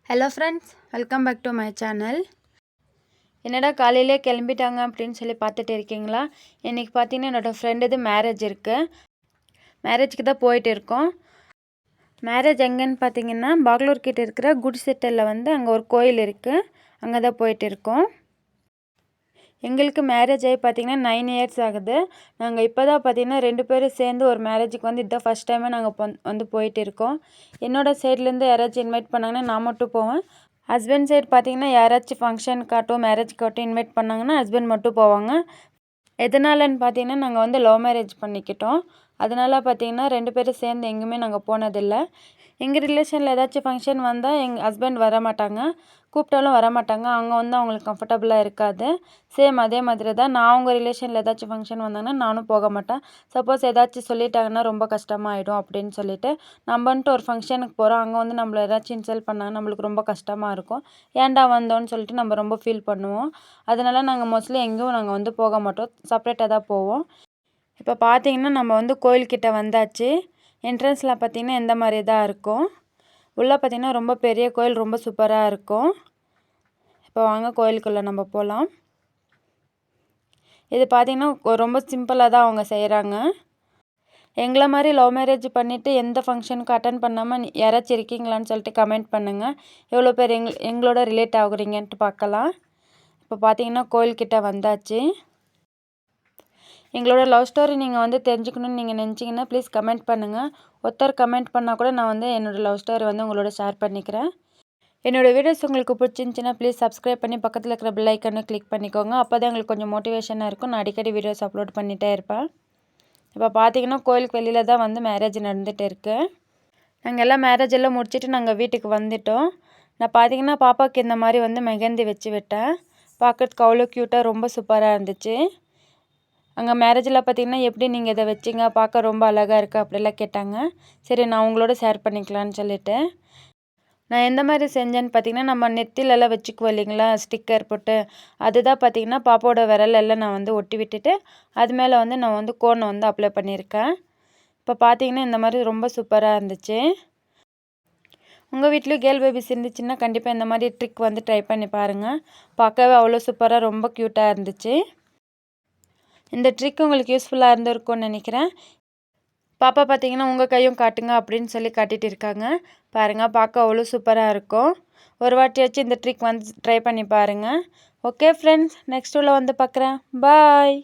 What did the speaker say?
Hello friends, welcome back to my channel. என்னடா காலையிலே கிளம்பிட்டாங்க அப்படின்னு சொல்லி பார்த்துட்டு இருக்கீங்களா? இன்றைக்கி பார்த்தீங்கன்னா என்னோடய ஃப்ரெண்டுது மேரேஜ் இருக்குது. மேரேஜுக்கு தான் போயிட்டு இருக்கோம். மேரேஜ் எங்கேன்னு பார்த்தீங்கன்னா பாக்லூர் கிட்ட இருக்கிற குட் செட்டலில் அங்கே ஒரு கோயில் இருக்குது. அங்கே தான் போயிட்டு இருக்கோம். எங்களுக்கு மேரேஜ் ஆகி பார்த்திங்கன்னா 9 இயர்ஸ் ஆகுது. நாங்கள் இப்போ தான் பார்த்திங்கன்னா 2 பேரும் சேர்ந்து ஒரு மேரேஜுக்கு இதுதான் ஃபஸ்ட் டைமே நாங்கள் போயிட்டு இருக்கோம். என்னோடய சைட்லேருந்து யாராச்சும் இன்வைட் பண்ணாங்கன்னா நான் மட்டும் போவேன். ஹஸ்பண்ட் சைடு பார்த்திங்கன்னா யாராச்சும் ஃபங்க்ஷனுக்காகட்டும் மேரேஜ்க்காகட்டும் இன்வைட் பண்ணாங்கன்னா ஹஸ்பண்ட் மட்டும் போவாங்க. எதனாலன்னு பார்த்தீங்கன்னா நாங்கள் லவ் மேரேஜ் பண்ணிக்கிட்டோம். அதனால் பார்த்திங்கன்னா 2 பேரும் சேர்ந்து எங்கேயுமே நாங்கள் போனதில்லை. எங்கள் ரிலேஷனில் ஏதாச்சும் ஃபங்க்ஷன் வந்தால் எங்கள் ஹஸ்பண்ட் வர மாட்டாங்க, கூப்பிட்டாலும் வர மாட்டாங்க. அங்கே அவங்களுக்கு கம்ஃபர்டபுளாக இருக்காது. சேம் அதே மாதிரி தான் நான் அவங்க ரிலேஷனில் ஏதாச்சும் ஃபங்க்ஷன் வந்தாங்கன்னா நானும் போக மாட்டேன். சப்போஸ் ஏதாச்சும் சொல்லிட்டாங்கன்னா ரொம்ப கஷ்டமாயிடும் அப்படின்னு சொல்லிட்டு நம்ம ஒரு ஃபங்க்ஷனுக்கு போகிறோம். அங்கே நம்மளை ஏதாச்சும் இன்சல்ட் பண்ணாங்கன்னா நம்மளுக்கு ரொம்ப கஷ்டமாக இருக்கும். ஏன்டா வந்தோன்னு சொல்லிட்டு நம்ம ரொம்ப ஃபீல் பண்ணுவோம். அதனால் நாங்கள் மோஸ்ட்லி எங்கேயும் நாங்கள் போக மாட்டோம், செப்ரேட்டாக தான் போவோம். இப்போ பார்த்தீங்கன்னா நம்ம கோயில்கிட்ட வந்தாச்சு. என்ட்ரன்ஸில் பார்த்திங்கன்னா இந்த மாதிரி தான் இருக்கும். உள்ளே பார்த்திங்கன்னா ரொம்ப பெரிய கோயில், ரொம்ப சூப்பராக இருக்கும். இப்போ வாங்க கோயிலுக்குள்ளே நம்ம போகலாம். இது பார்த்திங்கன்னா ரொம்ப சிம்பிளாக தான் அவங்க செய்கிறாங்க. எங்களை மாதிரி லவ் மேரேஜ் பண்ணிவிட்டு எந்த ஃபங்க்ஷனுக்கும் அட்டன் பண்ணாமல் யாராச்சும் இருக்கீங்களான்னு சொல்லிட்டு கமெண்ட் பண்ணுங்கள். எவ்வளோ பேர் எங்களோட ரிலேட் ஆகுறீங்கன்ட்டு பார்க்கலாம். இப்போ பார்த்திங்கன்னா கோயில்கிட்ட வந்தாச்சு. எங்களோட லவ் ஸ்டோரி நீங்கள் தெரிஞ்சுக்கணுன்னு நீங்கள் நினச்சிங்கன்னா ப்ளீஸ் கமெண்ட் பண்ணுங்கள். ஒருத்தர் கமெண்ட் பண்ணால் கூட நான் என்னோடய லவ் ஸ்டோரி உங்களோட ஷேர் பண்ணிக்கிறேன். என்னோடய வீடியோஸ் உங்களுக்கு பிடிச்சிருந்துச்சின்னா ப்ளீஸ் சப்ஸ்கிரைப் பண்ணி பக்கத்தில் இருக்கிற பெல் ஐக்கனை கிளிக் பண்ணிக்கோங்க. அப்போ தான் எங்களுக்கு கொஞ்சம் மோட்டிவேஷனாக இருக்கும். நான் அடிக்கடி வீடியோஸ் அப்லோட் பண்ணிகிட்டே இருப்பேன். இப்போ பார்த்தீங்கன்னா கோயிலுக்கு வெளியில் தான் மேரேஜ் நடந்துகிட்டு இருக்குது. நாங்கள் எல்லாம் மேரேஜ் எல்லாம் முடிச்சுட்டு நாங்கள் வீட்டுக்கு வந்துவிட்டோம். நான் பார்த்தீங்கன்னா பாப்பாவுக்கு இந்த மாதிரி மெஹந்தி வச்சு விட்டேன். பார்க்குறதுக்கு அவ்வளோ க்யூட்டாக ரொம்ப சூப்பராக இருந்துச்சு. அங்கே மேரேஜில் பார்த்திங்கன்னா எப்படி நீங்கள் இதை வச்சிங்க, பார்க்க ரொம்ப அழகாக இருக்குது அப்படிலாம் கேட்டாங்க. சரி நான் உங்களோட ஷேர் பண்ணிக்கலான்னு சொல்லிவிட்டு நான் எந்த மாதிரி செஞ்சேன்னு பார்த்திங்கன்னா நம்ம நெத்திலெல்லாம் வச்சுக்குவோம் இல்லைங்களா, ஸ்டிக்கர் போட்டு. அதுதான் பார்த்திங்கன்னா பாப்பாவோட விரலெல்லாம் நான் ஒட்டி விட்டுட்டு அது மேலே நான் கோனை அப்ளை பண்ணியிருக்கேன். இப்போ பார்த்திங்கன்னா இந்த மாதிரி ரொம்ப சூப்பராக இருந்துச்சு. உங்கள் வீட்லேயும் கேர்ள் பேபிஸ் இருந்துச்சுன்னா கண்டிப்பாக இந்த மாதிரி ட்ரிக் ட்ரை பண்ணி பாருங்கள். பார்க்கவே அவ்வளோ சூப்பராக ரொம்ப க்யூட்டாக இருந்துச்சு. இந்த ட்ரிக் உங்களுக்கு யூஸ்ஃபுல்லாக இருந்திருக்கும்னு நினைக்கிறேன். பாப்பா பார்த்தீங்கன்னா உங்கள் கையும் காட்டுங்க அப்படின்னு சொல்லி காட்டிகிட்டு இருக்காங்க. பாருங்கள், பார்க்க அவ்வளோ சூப்பராக இருக்கும். ஒரு வாட்டியாச்சும் இந்த ட்ரிக் ட்ரை பண்ணி பாருங்கள். ஓகே ஃப்ரெண்ட்ஸ், நெக்ஸ்ட் உள்ள பார்க்குறேன். பாய்.